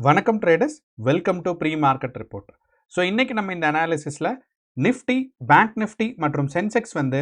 வணக்கம் traders, welcome to pre market report. So இன்னைக்கு நம்ம இந்த அனாலிசிஸில் நிஃப்டி, பேங்க் நிஃப்டி மற்றும் சென்செக்ஸ் வந்து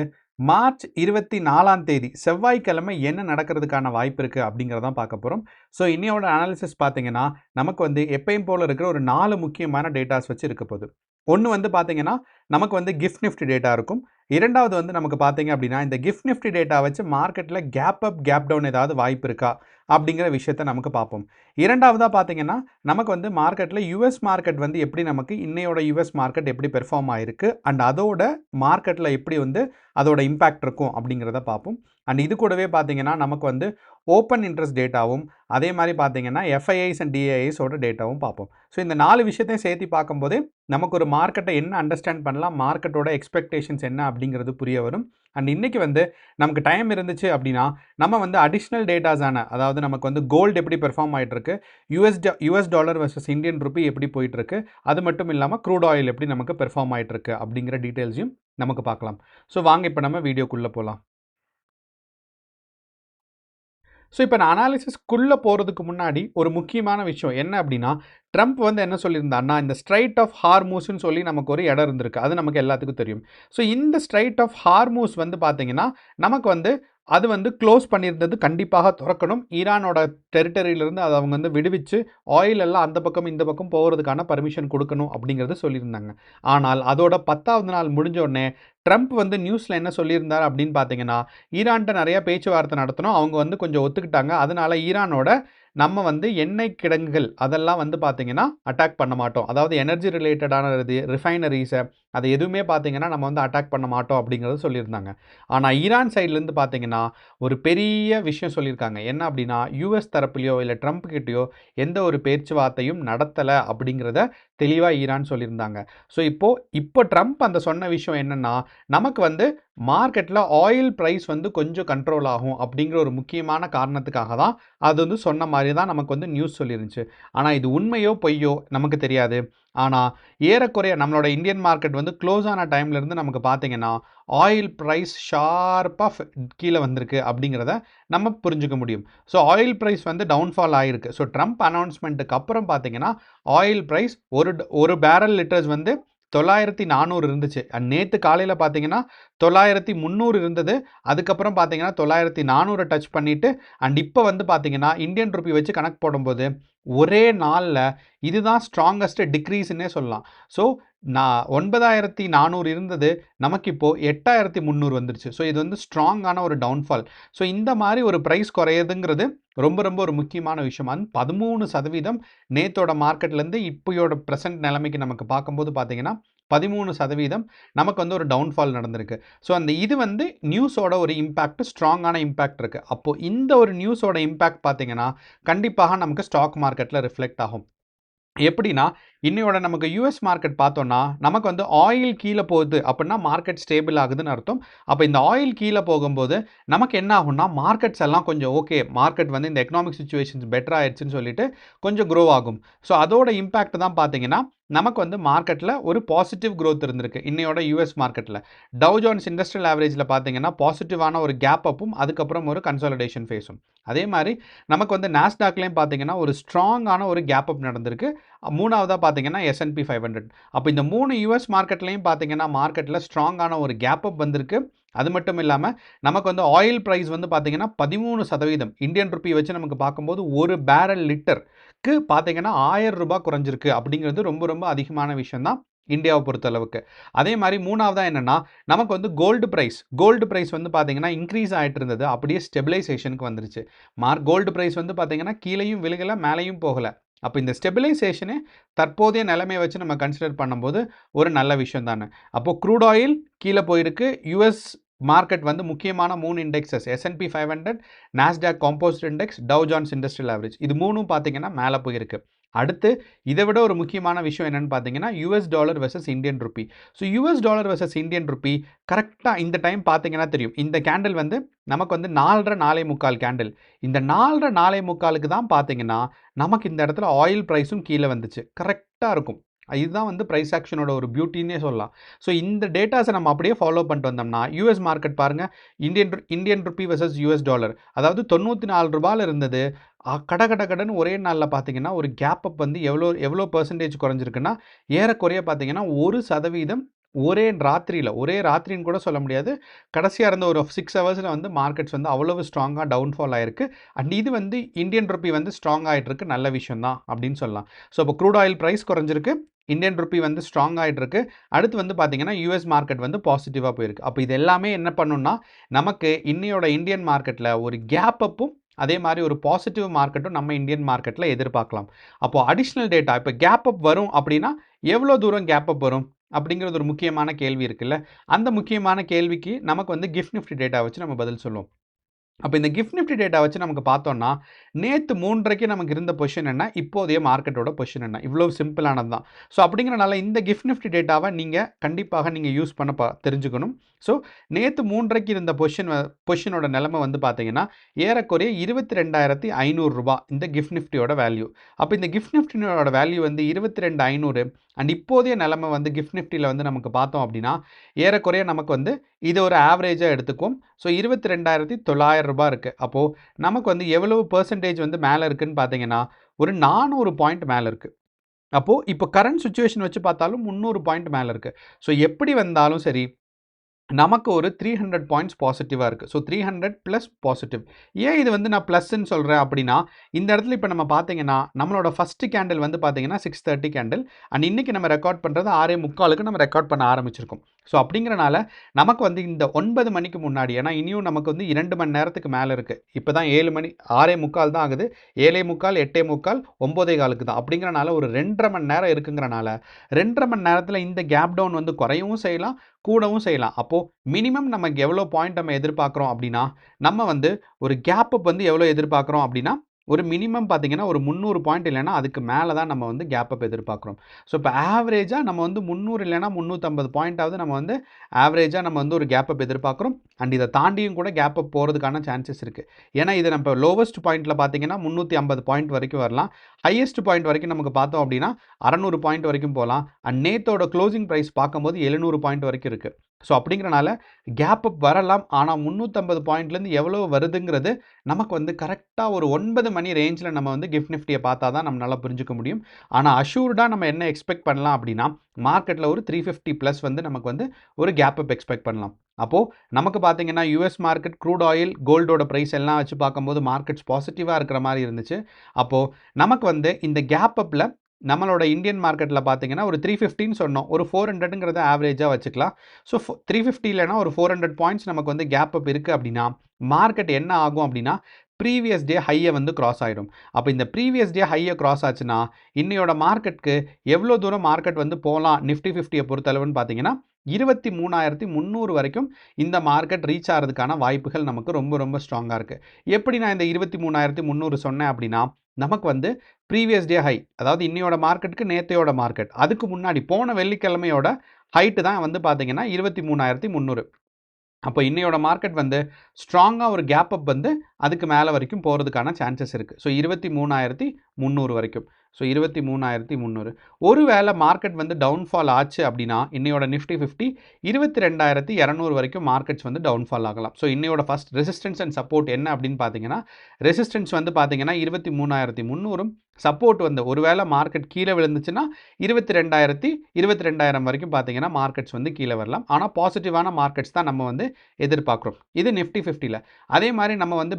மார்ச் 24ஆம் தேதி செவ்வாய்க்கிழமை என்ன நடக்கிறதுக்கான வாய்ப்பு இருக்குது அப்படிங்கிறதான் பார்க்க போகிறோம். ஸோ இன்னையோட அனாலிசிஸ் பார்த்தீங்கன்னா நமக்கு வந்து எப்பயும் போல் இருக்கிற ஒரு 4 முக்கியமான டேட்டாஸ் வச்சு இருக்க போகுது. ஒன்று வந்து பார்த்தீங்கன்னா நமக்கு வந்து கிஃப்ட் நிஃப்டி டேட்டா இருக்கும். இரண்டாவது வந்து நமக்கு பார்த்தீங்க அப்படின்னா இந்த கிஃப்ட் நிஃப்டி டேட்டா வச்சு மார்க்கெட்டில் கேப் அப் கேப் டவுன் ஏதாவது வாய்ப்பு இருக்கா அப்படிங்கிற விஷயத்தை நமக்கு பார்ப்போம். இரண்டாவதாக பார்த்தீங்கன்னா நமக்கு வந்து மார்க்கெட்டில் யூஎஸ் மார்க்கெட் வந்து எப்படி நமக்கு இன்னையோட யூஎஸ் மார்க்கெட் எப்படி பெர்ஃபார்ம் ஆயிருக்கு அண்ட் அதோட மார்க்கெட்டில் எப்படி வந்து அதோட இம்பேக்ட் இருக்கும் அப்படிங்கிறத பார்ப்போம். அண்ட் இது கூடவே பார்த்தீங்கன்னா நமக்கு வந்து ஓப்பன் இன்ட்ரெஸ்ட் டேட்டாவும் அதே மாதிரி பார்த்தீங்கன்னா எஃப்ஐஐஸ் அண்ட் டிஐஐஸோட டேட்டாவும் பார்ப்போம். ஸோ இந்த 4 விஷயத்தையும் சேர்த்து பார்க்கும்போது நமக்கு ஒரு மார்க்கெட்டை என்ன அண்டர்ஸ்டாண்ட் பண்ணலாம், மார்க்கெட்டோட எக்ஸ்பெக்டேஷன்ஸ் என்ன அப்படிங்கிறது புரிய வரும். அண்ட் இன்றைக்கி வந்து நமக்கு டைம் இருந்துச்சு அப்படின்னா நம்ம வந்து அடிஷ்னல் டேட்டாஸான, அதாவது நமக்கு வந்து கோல்டு எப்படி பெர்ஃபார்ம் ஆகிட்டு இருக்கு, US dollar versus Indian rupee எப்படி போயிட்டு இருக்கு, அது மட்டும் இல்லாமல் க்ரூட் ஆயில் எப்படி நமக்கு பெர்ஃபார்ம் ஆகிட்டு இருக்கு அப்படிங்கிற டீட்டெயில்ஸையும் நமக்கு பார்க்கலாம். ஸோ வாங்க இப்போ நம்ம வீடியோக்குள்ளே போகலாம். ஸோ இப்போ நான் அனாலிசிஸ்க்குள்ளே போகிறதுக்கு முன்னாடி ஒரு முக்கியமான விஷயம் என்ன அப்படின்னா, ட்ரம்ப் வந்து என்ன சொல்லியிருந்தாருன்னா, இந்த ஸ்ட்ரைட் ஆஃப் ஹார்மூஸ்ன்னு சொல்லி நமக்கு ஒரு இடம் இருந்திருக்கு. அது நமக்கு எல்லாத்துக்கும் தெரியும். ஸோ இந்த ஸ்ட்ரைட் ஆஃப் ஹார்மூஸ் வந்து பார்த்தீங்கன்னா நமக்கு வந்து அது வந்து க்ளோஸ் பண்ணியிருந்தது, கண்டிப்பாக திறக்கணும். ஈரானோட டெரிட்டரியிலிருந்து அதை அவங்க வந்து விடுவிச்சு ஆயில் எல்லாம் அந்த பக்கம் இந்த பக்கம் போகிறதுக்கான பர்மிஷன் கொடுக்கணும் அப்படிங்கிறத சொல்லியிருந்தாங்க. ஆனால் அதோட 10வது நாள் முடிஞ்ச உடனே ட்ரம்ப் வந்து நியூஸில் என்ன சொல்லியிருந்தார் அப்படின்னு பார்த்தீங்கன்னா, ஈரான்கிட்ட நிறையா பேச்சுவார்த்தை நடத்தணும், அவங்க வந்து கொஞ்சம் ஒத்துக்கிட்டாங்க, அதனால் ஈரானோட நம்ம வந்து எண்ணெய் கிடங்குகள் அதெல்லாம் வந்து பார்த்தீங்கன்னா அட்டாக் பண்ண மாட்டோம், அதாவது எனர்ஜி ரிலேட்டடான இது ரிஃபைனரிஸை அதை எதுவுமே பார்த்தீங்கன்னா நம்ம வந்து அட்டாக் பண்ண மாட்டோம் அப்படிங்கிறது சொல்லியிருந்தாங்க. ஆனால் ஈரான் சைட்லேருந்து பார்த்தீங்கன்னா ஒரு பெரிய விஷயம் சொல்லியிருக்காங்க. என்ன அப்படின்னா, யூஎஸ் தரப்புலையோ இல்லை ட்ரம்ப் கிட்டேயோ எந்த ஒரு பேச்சுவார்த்தையும் நடத்தலை அப்படிங்கிறத தெளிவாக ஈரான் சொல்லியிருந்தாங்க. ஸோ இப்போ ட்ரம்ப் அந்த சொன்ன விஷயம் என்னென்னா, நமக்கு வந்து மார்க்கெட்டில் ஆயில் ப்ரைஸ் வந்து கொஞ்சம் கண்ட்ரோல் ஆகும் அப்படிங்கிற ஒரு முக்கியமான காரணத்துக்காக தான் அது வந்து சொன்ன மாதிரி தான் நமக்கு வந்து நியூஸ் சொல்லிருந்துச்சு. ஆனால் இது உண்மையோ பொய்யோ நமக்கு தெரியாது. ஆனால் ஏறக்குறைய நம்மளோட இந்தியன் மார்க்கெட் வந்து க்ளோஸ் ஆன டைம்லேருந்து நமக்கு பார்த்தீங்கன்னா ஆயில் ப்ரைஸ் ஷார்ப்பாக கீழே வந்திருக்கு அப்படிங்கிறத நம்ம புரிஞ்சுக்க முடியும். ஸோ ஆயில் ப்ரைஸ் வந்து டவுன்ஃபால் ஆகிருக்கு. ஸோ ட்ரம்ப் அனௌன்ஸ்மெண்ட்டுக்கு அப்புறம் பார்த்தீங்கன்னா ஆயில் ப்ரைஸ் ஒரு பேரல் லிட்டர்ஸ் வந்து 9400 இருந்துச்சு. நேற்று காலையில் பார்த்தீங்கன்னா 9300 இருந்தது. அதுக்கப்புறம் பார்த்தீங்கன்னா 9400 டச் பண்ணிவிட்டு அண்ட் இப்போ வந்து பார்த்தீங்கன்னா இந்தியன் ருப்பி வச்சு கணக்கு போடும்போது ஒரே நாளில் இதுதான் ஸ்ட்ராங்கஸ்ட் டிக்ரீஸ்ன்னே சொல்லலாம். ஸோ 9400 இருந்தது, நமக்கு இப்போது 8300 வந்துருச்சு. ஸோ இது வந்து ஸ்ட்ராங்கான ஒரு டவுன்ஃபால். ஸோ இந்த மாதிரி ஒரு ப்ரைஸ் குறையுதுங்கிறது ரொம்ப ரொம்ப ஒரு முக்கியமான விஷயம். 13% நேத்தோட மார்க்கெட்லேருந்து இப்போயோட ப்ரெசென்ட் நிலைமைக்கு நமக்கு பார்க்கும்போது பார்த்தீங்கன்னா 13% நமக்கு வந்து ஒரு டவுன்ஃபால் நடந்திருக்கு. ஸோ அந்த இது வந்து நியூஸோட ஒரு இம்பேக்ட், ஸ்ட்ராங்கான இம்பேக்ட் இருக்குது. அப்போது இந்த ஒரு நியூஸோட இம்பேக்ட் பார்த்தீங்கன்னா கண்டிப்பாக நமக்கு ஸ்டாக் மார்க்கெட்டில் ரிஃப்ளெக்ட் ஆகும். எப்படின்னா, இன்னையோட நமக்கு யூஎஸ் மார்க்கெட் பார்த்தோன்னா நமக்கு வந்து ஆயில் கீழே போகுது அப்படின்னா மார்க்கெட் ஸ்டேபிள் ஆகுதுன்னு அர்த்தம். அப்போ இந்த ஆயில் கீழே போகும்போது நமக்கு என்ன ஆகும்னா மார்க்கெட்ஸ் எல்லாம் கொஞ்சம் ஓகே, மார்க்கெட் வந்து இந்த எக்கனாமிக் சிச்சுவேஷன்ஸ் பெட்டர் ஆயிடுச்சுன்னு சொல்லிட்டு கொஞ்சம் க்ரோ ஆகும். ஸோ அதோட இம்பேக்ட் தான் பார்த்தீங்கன்னா நமக்கு வந்து மார்க்கெட்டில் ஒரு பாசிட்டிவ் க்ரோத் இருந்திருக்கு இன்னையோட யூஎஸ் மார்க்கெட்டில். டவ் ஜோன்ஸ் இண்டஸ்ட்ரியல் ஆவரேஜில் பார்த்தீங்கன்னா பாசிட்டிவான ஒரு கேப் அப்பும் அதுக்கப்புறம் ஒரு கன்சாலிடேஷன் ஃபேஸும். அதே மாதிரி நமக்கு வந்து நாஸ்டாக்லேயும் பார்த்தீங்கன்னா ஒரு ஸ்ட்ராங்கான ஒரு கேப் அப் நடந்திருக்கு. மூணாவதாக பார்த்தீங்கன்னா S&P 500. அப்போ இந்த 3 யூஎஸ் மார்க்கெட்லையும் பார்த்தீங்கன்னா மார்க்கெட்டில் ஸ்ட்ராங்கான ஒரு கேப் அப் வந்திருக்கு. அது மட்டும் இல்லாமல் நமக்கு வந்து ஆயில் ப்ரைஸ் வந்து பார்த்தீங்கன்னா 13% இந்தியன் ருப்பி வச்சு நமக்கு பார்க்கும்போது ஒரு பேரல் லிட்டருக்கு பார்த்தீங்கன்னா 1000 ரூபாய் குறைஞ்சிருக்கு அப்படிங்கிறது ரொம்ப ரொம்ப அதிகமான விஷயம் தான் இந்தியாவை பொறுத்தளவுக்கு. அதே மாதிரி மூணாவதாக என்னென்னா நமக்கு வந்து கோல்டு ப்ரைஸ் வந்து பார்த்தீங்கன்னா இன்க்ரீஸ் ஆகிட்டு இருந்தது, அப்படியே ஸ்டெபிலைசேஷனுக்கு வந்துருச்சு. கோல்டு ப்ரைஸ் வந்து பார்த்தீங்கன்னா கீழேயும் விழுகலை, மேலேயும் போகலை. அப்போ இந்த ஸ்டெபிலைசேஷனே தற்போதைய நிலைமையை வச்சு நம்ம கன்சிடர் பண்ணும்போது ஒரு நல்ல விஷயம் தானே. அப்போது க்ரூட் ஆயில் கீழே போயிருக்கு. யூஎஸ் மார்க்கெட் வந்து முக்கியமான 3 indexes S&P 500, Nasdaq composite index, tau Jones industrial average, இது மூணும் பார்த்தீங்கன்னா மேலே போயிருக்கு. அடுத்து இதை விட ஒரு முக்கியமான விஷயம் என்னென்னு பார்த்தீங்கன்னா US dollar versus Indian rupee. So US dollar versus Indian rupee கரெக்டாக இந்த டைம் பார்த்தீங்கன்னா தெரியும். இந்த கேண்டில் வந்து நமக்கு வந்து 4.5 கேண்டில். இந்த 4.5 தான் பார்த்தீங்கன்னா நமக்கு இந்த இடத்துல ஆயில் ப்ரைஸும் கீழே வந்துச்சு. கரெக்டாக இருக்கும். இதுதான் வந்து ப்ரைஸ் ஆக்ஷனோட ஒரு பியூட்டின்னே சொல்லலாம். ஸோ இந்த டேட்டாஸை நம்ம அப்படியே ஃபாலோ பண்ணிட்டு வந்தோம்னா யூஎஸ் மார்க்கெட் பாருங்கள், Indian rupee versus US dollar, அதாவது 94 ரூபாயில் இருந்தது கட கட கடன்னு ஒரே நாளில் பார்த்தீங்கன்னா ஒரு கேப் அப் வந்து எவ்வளோ எவ்வளோ பெர்சன்டேஜ் குறைஞ்சிருக்குன்னா ஏறக்குறைய பார்த்தீங்கன்னா 1% ஒரே ராத்திரின்னு கூட சொல்ல முடியாது. கடைசியாக இருந்த ஒரு 6 ஹவர்ஸில் வந்து மார்க்கெட்ஸ் வந்து அவ்வளவு ஸ்ட்ராங்காக டவுன்ஃபால் ஆயிருக்கு. அண்ட் இது வந்து இந்தியன் ருப்பி வந்து ஸ்ட்ராங் ஆகிட்டு இருக்கு, நல்ல விஷயம் தான் அப்படின்னு சொல்லலாம். ஸோ இப்போ க்ரூட் ஆயில் ப்ரைஸ் குறைஞ்சிருக்கு, இந்தியன் ருப்பி வந்து ஸ்ட்ராங் ஆகிட்டு இருக்கு. அடுத்து வந்து பார்த்தீங்கன்னா யூஎஸ் மார்க்கெட் வந்து பாசிட்டிவாக போயிருக்கு. அப்போ இது எல்லாமே என்ன பண்ணுன்னா நமக்கு இன்னையோட இந்தியன் மார்க்கெட்டில் ஒரு கேப் அப்பும் அதே மாதிரி ஒரு பாசிட்டிவ் மார்க்கெட்டும் நம்ம இந்தியன் மார்க்கெட்டில் எதிர்பார்க்கலாம். அப்போ அடிஷ்னல் டேட்டா இப்போ கேப் அப் வரும் அப்படின்னா எவ்வளோ தூரம் கேப் அப் வரும் அப்படிங்கிறது ஒரு முக்கியமான கேள்வி இருக்குல்ல. அந்த முக்கியமான கேள்விக்கு நமக்கு வந்து கிஃப்ட் நிஃப்டி டேட்டா வச்சு நம்ம பதில் சொல்லுவோம். அப்போ இந்த கிஃப்ட் நிஃப்டி டேட்டா வச்சு நமக்கு பார்த்தோம்னா நேற்று 3:30 நமக்கு இருந்த பொசிஷன் என்ன, இப்போதைய மார்க்கெட்டோட பொசிஷன் என்ன, இவ்வளோ சிம்பிளானது தான். ஸோ அப்படிங்கிறனால இந்த கிஃப்ட் நிஃப்டி டேட்டாவை நீங்கள் கண்டிப்பாக நீங்கள் யூஸ் பண்ண தெரிஞ்சுக்கணும். ஸோ நேற்று 3:30 இருந்த பொசிஷனோட நிலைமை வந்து பார்த்தீங்கன்னா ஏறக்குறைய 22,500 ரூபா இந்த கிஃப்ட் நிஃப்டியோட வேல்யூ. அப்போ இந்த கிஃப்ட் நிஃப்டியோட வேல்யூ வந்து 22,500 அண்ட் இப்போதைய நிலைமை வந்து கிஃப்ட் நிஃப்டியில் வந்து நமக்கு பார்த்தோம் அப்படின்னா ஏறக்குறைய நமக்கு வந்து இது ஒரு ஆவரேஜாக எடுத்துக்கும். ஸோ 22,900 ரூபா இருக்குது. அப்போது நமக்கு வந்து எவ்வளவு பெர்சன்டேஜ் வந்து மேலே இருக்குதுன்னு பார்த்தீங்கன்னா ஒரு 400 பாயிண்ட் மேலே இருக்குது. அப்போது இப்போ கரண்ட் சுச்சுவேஷன் வச்சு பார்த்தாலும் 300 பாயிண்ட் மேலே இருக்குது. ஸோ எப்படி வந்தாலும் சரி நமக்கு ஒரு 300 பாயிண்ட்ஸ் பாசிட்டிவாக இருக்குது. So 300 plus positive. ஏன் இது வந்து நான் ப்ளஸ்ன்னு சொல்கிறேன் அப்படின்னா இந்த இடத்துல இப்போ நம்ம பார்த்தீங்கன்னா நம்மளோட ஃபஸ்ட்டு கேண்டில் வந்து பார்த்தீங்கன்னா 6:30 கேண்டில் அண்ட் இன்றைக்கி நம்ம ரெக்கார்ட் பண்ணுறது 6:45 நம்ம ரெக்கார்ட் பண்ண ஆரம்பிச்சிருக்கோம். ஸோ அப்படிங்கிறனால நமக்கு வந்து இந்த 9 மணிக்கு முன்னாடி, ஏன்னா இனியும் நமக்கு வந்து 2 மணி நேரத்துக்கு மேலே இருக்குது. இப்போ தான் 7 மணி 6:45 தான் ஆகுது. 7:45 8:45 9:15 தான். அப்படிங்கிறனால ஒரு 2.5 மணி நேரம் இருக்குங்கிறனால 2.5 மணி நேரத்தில் இந்த கேப் டவுன் வந்து குறையவும் செய்யலாம், கூடவும் செய்யலாம். அப்போது மினிமம் நமக்கு எவ்வளோ பாயிண்ட் நம்ம எதிர்பார்க்குறோம் அப்படின்னா நம்ம வந்து ஒரு கேப் அப் வந்து எவ்வளோ எதிர்பார்க்குறோம் அப்படின்னா ஒரு மினிமம் பார்த்தீங்கன்னா ஒரு 300 பாயிண்ட் இல்லைன்னா அதுக்கு மேலே தான் நம்ம வந்து கேப் அப் எதிர்பார்க்குறோம். ஸோ இப்போ ஆவரேஜாக நம்ம வந்து 300 இல்லைன்னா 350 பாயிண்ட்டாவது நம்ம வந்து ஆவரேஜாக நம்ம வந்து ஒரு கேப் அப் எதிர்பார்க்குறோம். அண்ட் இதை தாண்டியும் கூட கேப் அப் போகிறதுக்கான சான்சஸ் இருக்குது. ஏன்னா இதை நம்ம லோவஸ்ட் பாயிண்ட்டில் பார்த்தீங்கன்னா 350 பாயிண்ட் வரைக்கும் வரலாம். ஹையஸ்ட் பாயிண்ட் வரைக்கும் நமக்கு பார்த்தோம் அப்படின்னா 600 பாயிண்ட் வரைக்கும் போகலாம். அண்ட் நேத்தோட க்ளோசிங் ப்ரைஸ் பார்க்கும்போது 700 பாயிண்ட் வரைக்கும் இருக்குது. ஸோ அப்படிங்கிறனால கேப் அப் வரலாம். ஆனால் 350 பாயிண்ட்லேருந்து எவ்வளோ வருதுங்கிறது நமக்கு வந்து கரெக்டாக ஒரு 9 மணி ரேஞ்சில் நம்ம வந்து கிஃப்ட் நிஃப்டியை பார்த்தா தான் நம்மளால் புரிஞ்சுக்க முடியும். ஆனால் அஷூர்டாக நம்ம என்ன எக்ஸ்பெக்ட் பண்ணலாம் அப்படின்னா மார்க்கெட்டில் ஒரு 350 ப்ளஸ் வந்து நமக்கு வந்து ஒரு கேப் அப் எக்ஸ்பெக்ட் பண்ணலாம். அப்போது நமக்கு பார்த்தீங்கன்னா யூஎஸ் மார்க்கெட், க்ரூட் ஆயில், கோல்டோட ப்ரைஸ் எல்லாம் வச்சு பார்க்கும்போது மார்க்கெட்ஸ் பாசிட்டிவாக இருக்கிற மாதிரி இருந்துச்சு. அப்போது நமக்கு வந்து இந்த கேப் அப்பில் நம்மளோட இந்தியன் மார்க்கெட்டில் பார்த்தீங்கன்னா ஒரு 350ன்னு சொன்னோம், ஒரு 400ங்கிறத ஆவரேஜாக வச்சுக்கலாம். ஸோ 350 இல்லைனா ஒரு 400 பாயிண்ட்ஸ் நமக்கு வந்து கேப் அப் இருக்குது அப்படின்னா மார்க்கெட் என்ன ஆகும் அப்படின்னா ப்ரீவியஸ் டே ஹையை வந்து கிராஸ் ஆகிடும். அப்போ இந்த ப்ரீவியஸ் டே ஹையை கிராஸ் ஆச்சுன்னா இன்னையோட மார்க்கெட்டுக்கு எவ்வளோ தூரம் மார்க்கெட் வந்து போகலாம் நிஃப்டி 50யை பொறுத்தளவுன்னு பார்த்தீங்கன்னா 23,300 வரைக்கும் இந்த மார்க்கெட் ரீச் ஆகிறதுக்கான வாய்ப்புகள் நமக்கு ரொம்ப ரொம்ப ஸ்ட்ராங்காக இருக்குது. எப்படி நான் இந்த 23,300 சொன்னேன் அப்படின்னா நமக்கு வந்து ப்ரீவியஸ் டே ஹை, அதாவது இன்னையோட மார்க்கெட்டுக்கு நேத்தையோட மார்க்கெட் அதுக்கு முன்னாடி போன வெள்ளிக்கிழமையோட ஹைட்டு தான் வந்து பார்த்தீங்கன்னா 23,300. அப்போ இன்னையோட மார்க்கெட் வந்து ஸ்ட்ராங்காக ஒரு கேப் அப் வந்து அதுக்கு மேலே வரைக்கும் போகிறதுக்கான சான்சஸ் இருக்குது. ஸோ 23,300 வரைக்கும். ஸோ 23,300 ஒருவேளை மார்க்கெட் வந்து டவுன்ஃபால் ஆச்சு அப்படின்னா இன்னையோட நிஃப்டி 50 22,200 வரைக்கும் மார்க்கெட்ஸ் வந்து டவுன்ஃபால் ஆகலாம். ஸோ இன்னையோட ஃபஸ்ட் ரெசிஸ்டன்ஸ் அண்ட் சப்போர்ட் என்ன அப்படின்னு பார்த்தீங்கன்னா ரெசிஸ்டன்ஸ் வந்து பார்த்தீங்கன்னா 23,300, சப்போர்ட் வந்து ஒருவேளை மார்க்கெட் கீழே விழுந்துச்சுன்னா 22,000 வரைக்கும் பார்த்தீங்கன்னா மார்க்கெட்ஸ் வந்து கீழே வரலாம். ஆனால் பாசிட்டிவான மார்க்கெட்ஸ் தான் நம்ம வந்து எதிர்பார்க்குறோம். இது நிஃப்டி 50ல். அதே மாதிரி நம்ம வந்து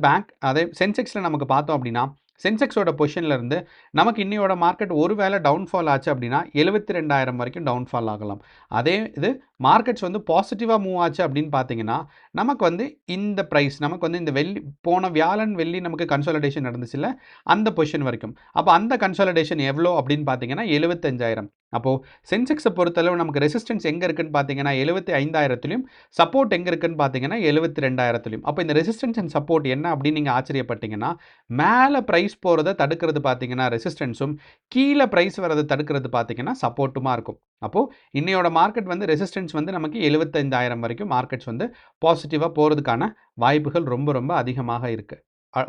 அதே சென்செக்ஸில் நமக்கு பார்த்தோம் அப்படின்னா சென்செக்ஸோட பொசிஷனில் இருந்து நமக்கு இன்னையோட மார்க்கெட் ஒருவேளை டவுன்ஃபால் ஆச்சு அப்படின்னா 72,000 வரைக்கும் டவுன்ஃபால் ஆகலாம். அதே இது மார்க்கெட்ஸ் வந்து பாசிட்டிவாக மூவ் ஆச்சு அப்படின்னு பார்த்தீங்கன்னா நமக்கு வந்து இந்த ப்ரைஸ் நமக்கு வந்து இந்த போன வியாழன் வெள்ளி நமக்கு கன்சாலிடேஷன் நடந்துச்சுல்ல அந்த பொசிஷன் வரைக்கும். அப்போ அந்த கன்சாலிடேஷன் எவ்வளோ அப்படின்னு பார்த்தீங்கன்னா 75,000. அப்போது சென்செக்ஸை பொறுத்தளவு நமக்கு ரெசிஸ்டன்ஸ் எங்கே இருக்குன்னு பார்த்தீங்கன்னா 75,000லையும், சப்போர்ட் எங்கே இருக்குன்னு பார்த்தீங்கன்னா 72,000லையும். அப்போ இந்த ரெசிஸ்டன்ஸ் அண்ட் சப்போர்ட் என்ன அப்படின்னு நீங்கள் ஆச்சரியப்பட்டீங்கன்னா மேலே ப்ரைஸ் போகிறத தடுக்கிறது பார்த்தீங்கன்னா ரெசிஸ்டன்ஸும், கீழே ப்ரைஸ் வரதை தடுக்கிறது பார்த்தீங்கன்னா சப்போர்ட்டுமா இருக்கும். அப்போது இன்னையோட மார்க்கெட் வந்து ரெசிஸ்டன்ஸ் வந்து நமக்கு 75,000 வரைக்கும் மார்க்கெட்ஸ் வந்து பாசிட்டிவாக போகிறதுக்கான வாய்ப்புகள் ரொம்ப ரொம்ப அதிகமாக இருக்குது.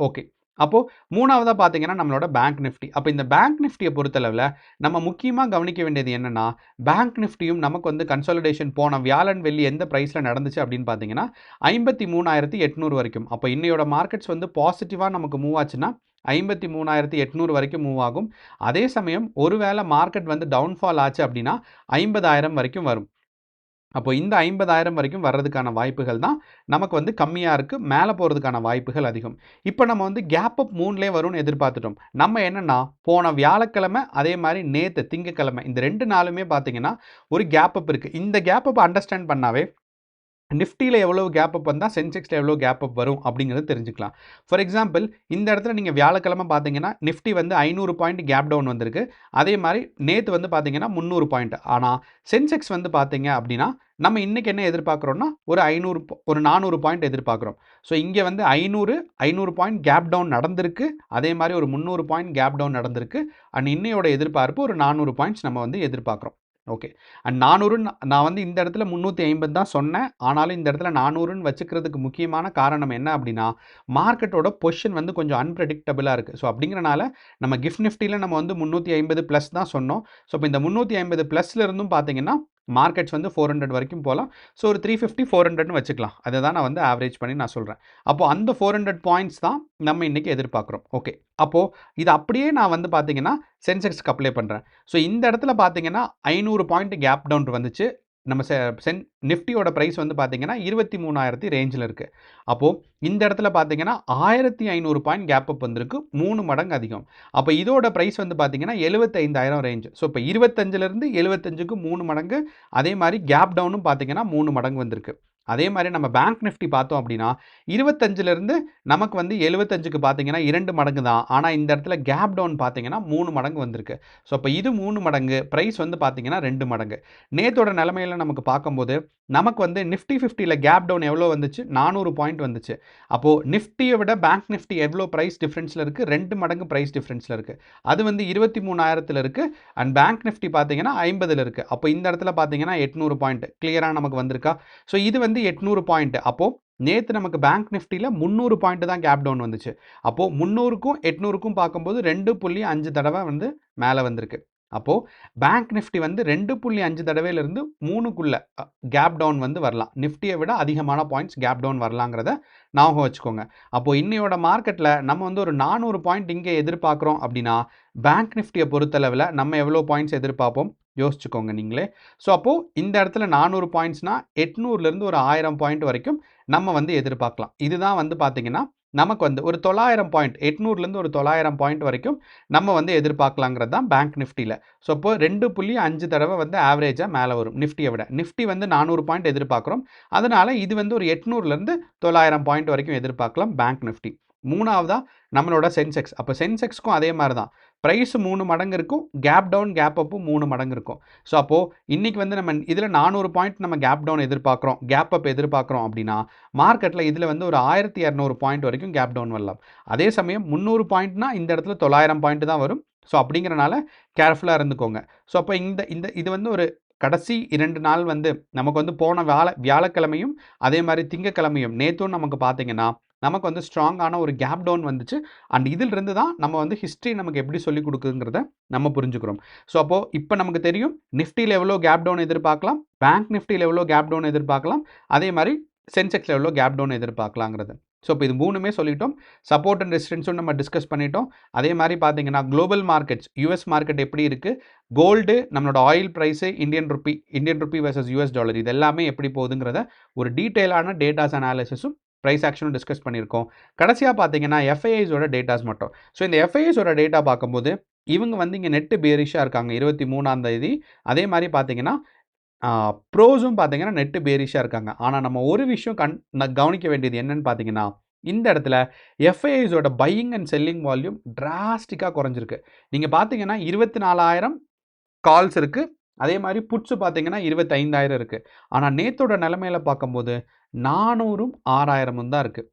ஓகே, அப்போ 3வதா பார்த்தீங்கன்னா, நம்மளோட பேங்க் நிஃப்டி. அப்ப இந்த பேங்க் நிஃப்டிய பொறுத்தளவுல, நம்ம முக்கியமா கவனிக்க வேண்டியது என்னன்னா, பேங்க் நிஃப்டியும் நமக்கு வந்து கன்சாலிடேஷன் போன வியாழன், வெள்ளி எந்த பிரைஸ்ல நடந்துச்சு அப்படின்னு பார்த்தீங்கன்னா, 53,800 வரைக்கும். அப்ப இன்னையோட மார்க்கெட்ஸ் வந்து பாசிட்டிவா நமக்கு மூவ் ஆச்சுன்னா, 53,800 வரைக்கும் மூவ் ஆகும். அதே சமயம் ஒருவேளை மார்க்கெட் வந்து டவுன்ஃபால் ஆச்சு அப்படின்னா, 50,000 வரைக்கும் வரும். அப்போ இந்த 50,000 வரைக்கும் வர்றதுக்கான வாய்ப்புகள் தான் நமக்கு வந்து கம்மியா இருக்கு. மேல போறதுக்கான வாய்ப்புகள் அதிகம். இப்ப நம்ம வந்து கேப் அப் 3லே வரும்னு எதிர்பார்த்துட்டோம். நம்ம என்னன்னா, போன வியாழக்கிழமை அதே மாரி நேத்து திங்கட்கிழமை இந்த 2 நாளுமே பார்த்தீங்கன்னா, ஒரு கேப் அப் இருக்கு. இந்த கேப் அப் அண்டர்ஸ்டாண்ட் பண்ணாவே நிஃப்டியில் எவ்வளவு கேப் அப் வந்தால் சென்செக்ஸில் எவ்வளோ கேப் அப் வரும் அப்படிங்கிறது தெரிஞ்சுக்கலாம். ஃபார் எக்ஸாம்பிள் இந்த இடத்துல நீங்கள் வியாழக்கிழமை பார்த்தீங்கன்னா நிஃப்டி வந்து 500 பாயிண்ட் கேப் டவுன் வந்திருக்கு. அதே மாதிரி நேற்று வந்து பார்த்தீங்கன்னா 300 பாயிண்ட். ஆனால் சென்செக்ஸ் வந்து பார்த்தீங்க அப்படின்னா நம்ம இன்றைக்கி என்ன எதிர்பார்க்குறோம்னா ஒரு 400 பாயிண்ட் எதிர்பார்க்குறோம். ஸோ இங்கே வந்து 500 பாயிண்ட் கேப் டவுன் நடந்திருக்கு. அதே மாதிரி ஒரு 300 பாயிண்ட் கேப் டவுன் நடந்திருக்கு. அண்ட் இன்னையோட எதிர்பார்ப்பு ஒரு 400 பாயிண்ட்ஸ் நம்ம வந்து எதிர்பார்க்குறோம். ஓகே. அண்ட் 400 நான் வந்து இந்த இடத்துல 350 தான் சொன்னேன். ஆனாலும் இந்த இடத்துல 400ன்னு வச்சுக்கிறதுக்கு முக்கியமான காரணம் என்ன அப்படின்னா, மார்க்கெட்டோட பொசிஷன் வந்து கொஞ்சம் அன்பிரெடிக்டபிளா இருக்கு. ஸோ அப்படிங்கிறனால நம்ம கிஃப்ட் நிஃப்டியில் நம்ம வந்து 350 ப்ளஸ் தான் சொன்னோம். ஸோ இப்போ இந்த 350 ப்ளஸ்ல இருந்தும் பார்த்தீங்கன்னா, மார்க்கெட்ஸ் வந்து 400 வரைக்கும் போகலாம். ஸோ ஒரு 350, 400ன்னு வச்சுக்கலாம். அதை தான் நான் வந்து ஆவரேஜ் பண்ணி நான் சொல்கிறேன். அப்போ அந்த 400 பாயிண்ட்ஸ் தான் நம்ம இன்னைக்கு எதிர்பார்க்குறோம். ஓகே. அப்போ இது அப்படியே நான் வந்து பார்த்தீங்கன்னா, சென்செக்ஸ்க்கு அப்ளை பண்ணுறேன். ஸோ இந்த இடத்துல பார்த்தீங்கன்னா 500 பாயிண்ட் கேப் டவுன் வந்துச்சு. நம்ம நிஃப்டியோட பிரைஸ் வந்து பார்த்தீங்கன்னா 23,000 ரேஞ்சில் இருக்குது. அப்போது இந்த இடத்துல பார்த்தீங்கன்னா 1,500 பாயிண்ட் கேப் அப் வந்திருக்கு. 3 மடங்கு அதிகம். அப்போ இதோட பிரைஸ் வந்து பார்த்தீங்கன்னா 75,000 ரேஞ்ச். ஸோ இப்போ 25லேருந்து 75க்கு 3 மடங்கு. அதே மாதிரி கேப் டவுனும் பார்த்தீங்கன்னா 3 மடங்கு வந்திருக்கு. அதே மாதிரி நம்ம பேங்க் நிஃப்டி பார்த்தோம் அப்படின்னா 25லேருந்து நமக்கு வந்து 75க்கு பார்த்தீங்கன்னா 2 மடங்கு தான். ஆனால் இந்த இடத்துல கேப் டவுன் பார்த்தீங்கன்னா 3 மடங்கு வந்திருக்கு. ஸோ அப்போ இது 3 மடங்கு, ப்ரைஸ் வந்து பார்த்தீங்கன்னா 2 மடங்கு. நேத்தோட நிலைமையில் நமக்கு பார்க்கும்போது நமக்கு வந்து நிஃப்டி 50ல கேப் டவுன் எவ்வளோ வந்துச்சு? 400 பாயிண்ட் வந்துச்சு. அப்போது நிஃப்டியை விட பேங்க் நிஃப்டி எவ்வளோ ப்ரைஸ் டிஃப்ரென்ஸில் இருக்குது? 2 மடங்கு ப்ரைஸ் டிஃப்ரென்ஸில் இருக்குது. அது வந்து 23,000ல் இருக்குது. அண்ட் பேங்க் நிஃப்டி பார்த்தீங்கன்னா 50ல் இருக்குது. அப்போ இந்த இடத்துல பார்த்தீங்கன்னா 800 பாயிண்ட் கிளியராக நமக்கு வந்திருக்கா? ஸோ இது வந்து 800 பாயிண்ட். அப்போது நேற்று நமக்கு பேங்க் நிஃப்டியில் 300 பாயிண்ட் தான் கேப் டவுன் வந்துச்சு. அப்போது 300க்கும் 800க்கும் பார்க்கும்போது 2.5 தடவை வந்து மேலே வந்திருக்கு. அப்போது பேங்க் நிஃப்டி வந்து 2.5 தடவையிலிருந்து 3க்குள்ள கேப் டவுன் வந்து வரலாம். நிஃப்டியை விட அதிகமான பாயிண்ட்ஸ் கேப் டவுன் வரலாங்கிறத ஞாபகம் வச்சுக்கோங்க. அப்போது இன்னையோட மார்க்கெட்டில் நம்ம வந்து ஒரு 400 பாயிண்ட் இங்கே எதிர்பார்க்குறோம் அப்படின்னா பேங்க் நிஃப்டியை பொறுத்தளவில் நம்ம எவ்வளோ பாயிண்ட்ஸ் எதிர்பார்ப்போம் யோசிச்சுக்கோங்க நீங்களே. ஸோ அப்போது இந்த இடத்துல 400 பாயிண்ட்ஸ்னால் 800லேருந்து ஒரு 1000 பாயிண்ட் வரைக்கும் நம்ம வந்து எதிர்பார்க்கலாம். இதுதான் வந்து பார்த்தீங்கன்னா நமக்கு வந்து ஒரு 900 பாயிண்ட் 800லேருந்து ஒரு 900 பாயிண்ட் வரைக்கும் நம்ம வந்து எதிர்பார்க்கலாங்கிறது தான் பேங்க் நிஃப்டியில். ஸோ இப்போ 2.5 தடவை வந்து ஆவரேஜாக மேலே வரும் நிஃப்டியை விட. நிஃப்டி வந்து 400 பாயிண்ட் எதிர்பார்க்குறோம். அதனால் இது வந்து ஒரு 800லேருந்து 900 பாயிண்ட் வரைக்கும் எதிர்பார்க்கலாம் பேங்க் நிஃப்டி. 3வதா நம்மளோட சென்செக்ஸ். அப்போ சென்செக்ஸ்க்கும் அதே மாதிரி தான். ப்ரைஸ் 3 மடங்கு இருக்கும். கேப் டவுன் கேப் அப்பும் 3 மடங்கு இருக்கும். ஸோ அப்போது இன்றைக்கி வந்து நம்ம இதில் 400 பாயிண்ட் நம்ம கேப் டவுன் எதிர்பார்க்குறோம், கேப் அப் எதிர்பார்க்குறோம் அப்படின்னா மார்க்கெட்டில் இதில் வந்து ஒரு 1,200 பாயிண்ட் வரைக்கும் கேப் டவுன் வரலாம். அதே சமயம் 300 பாயிண்ட்னா இந்த இடத்துல 900 பாயிண்ட் தான் வரும். ஸோ அப்படிங்கிறனால கேர்ஃபுல்லாக இருந்துக்கோங்க. ஸோ அப்போ இந்த இந்த இது வந்து ஒரு கடைசி 2 நாள் வந்து நமக்கு வந்து போன வியாழக்கிழமையும் அதே மாதிரி திங்கக்கிழமையும் நேற்றும் நமக்கு பார்த்தீங்கன்னா நமக்கு வந்து ஸ்ட்ராங்கான ஒரு கேப் டவுன் வந்துச்சு. அண்ட் இதிலிருந்து தான் நம்ம வந்து ஹிஸ்ட்ரி நமக்கு எப்படி சொல்லிக் கொடுக்குங்கிறத நம்ம புரிஞ்சுக்கிறோம். ஸோ அப்போது இப்போ நமக்கு தெரியும் நிஃப்டியில் எவ்வளோ கேப் டவுன் எதிர்பார்க்கலாம், பேங்க் நிஃப்டியில் எவ்வளோ கேப் டவுன் எதிர்பார்க்கலாம், அதே மாதிரி சென்செக்ஸில் எவ்வளோ கேப் டவுன் எதிர்பார்க்கலாங்கிறது. ஸோ இப்போ இது 3மே சொல்லிட்டோம். சப்போர்ட் அண்ட் ரெசிஸ்டன்ஸும் நம்ம டிஸ்கஸ் பண்ணிட்டோம். அதே மாதிரி பார்த்தீங்கன்னா குளோபல் மார்க்கெட்ஸ் யூஎஸ் மார்க்கெட் எப்படி இருக்குது, கோல்டு, நம்மளோட oil price, Indian rupee versus US dollar இது எல்லாமே எப்படி போகுதுங்கிறத ஒரு டீட்டெயிலான டேட்டாஸ் அனாலிசிஸும் ப்ரைஸ் ஆக்ஷனும் டிஸ்கஸ் பண்ணியிருக்கோம். கடைசியாக பார்த்தீங்கன்னா எஃப்ஐஐஸோட டேட்டாஸ் மட்டும். ஸோ இந்த எஃப்ஐஐஸோட டேட்டா பார்க்கும்போது இவங்க வந்து இங்கே நெட்டு பேரிஷாக இருக்காங்க 23ஆம் தேதி. அதே மாதிரி பார்த்தீங்கன்னா ப்ரோஸும் பார்த்தீங்கன்னா நெட்டு பேரிஷாக இருக்காங்க. ஆனால் நம்ம ஒரு விஷயம் கவனிக்க வேண்டியது என்னன்னு பார்த்தீங்கன்னா இந்த இடத்துல எஃப்ஐஐஸோட பையிங் அண்ட் செல்லிங் வால்யூம் டிராஸ்டிக்காக குறைஞ்சிருக்கு. நீங்கள் பார்த்தீங்கன்னா 24,000 கால்ஸ் இருக்குது. அதே மாதிரி புட்ஸு பார்த்தீங்கன்னா 25,000 இருக்குது. ஆனால் நேத்தோட நிலைமையில பார்க்கும்போது 400ம் 6,000ம் தான் இருக்குது.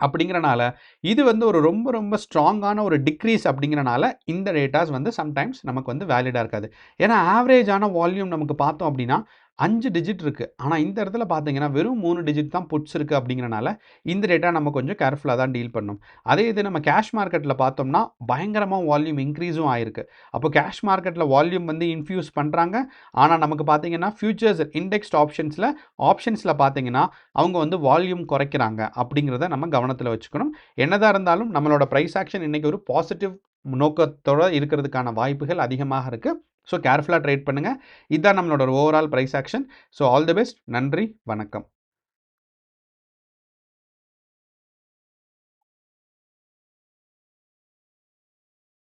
அப்படிங்கிறனால இது வந்து ஒரு ரொம்ப ரொம்ப ஸ்ட்ராங்கான ஒரு டிக்ரீஸ் அப்படிங்கிறனால இந்த டேட்டாஸ் வந்து சம்டைம்ஸ் நமக்கு வந்து வேலிடாக இருக்காது. ஏன்னா ஆவரேஜான வால்யூம் நமக்கு பார்த்தோம் அப்படின்னா 5 டிஜிட் இருக்கு. ஆனா இந்த இடத்துல பார்த்தீங்கன்னா, வெறும் 3 டிஜிட் தான் புட்ஸ் இருக்கு அப்படிங்கிறனால, இந்த டேட்டா நம்ம கொஞ்சம் கேர்ஃபுல்லா தான் டீல் பண்ணணும். அதே இது நம்ம கேஷ் மார்க்கெட்ல பார்த்தோம்னா, பயங்கரமா வால்யூம் இன்க்ரீஸும் ஆயிருக்கு. அப்போ கேஷ் மார்க்கெட்ல வால்யூம் வந்து இன்ஃப்யூஸ் பண்றாங்க. ஆனா நமக்கு பார்த்தீங்கன்னா, ஃபியூச்சர்ஸ் இண்டெக்ஸ்ட் ஆப்ஷன்ஸ்ல பார்த்தீங்கன்னா, அவங்க வந்து வால்யூம் குறைக்கிறாங்க அப்படிங்கிறத நம்ம கவனத்துல வச்சுக்கணும். என்னதான் இருந்தாலும் நம்மளோட பிரைஸ் ஆக்ஷன் இன்னைக்கு ஒரு பாசிட்டிவ் நோக்கத்தோட இருக்கிறதுக்கான வாய்ப்புகள் அதிகமாக இருக்கு. ஸோ கேர்ஃபுல்லா ட்ரேட் பண்ணுங்க. இதான் நம்மளோட overall price action. So all the best. நன்றி. வணக்கம்.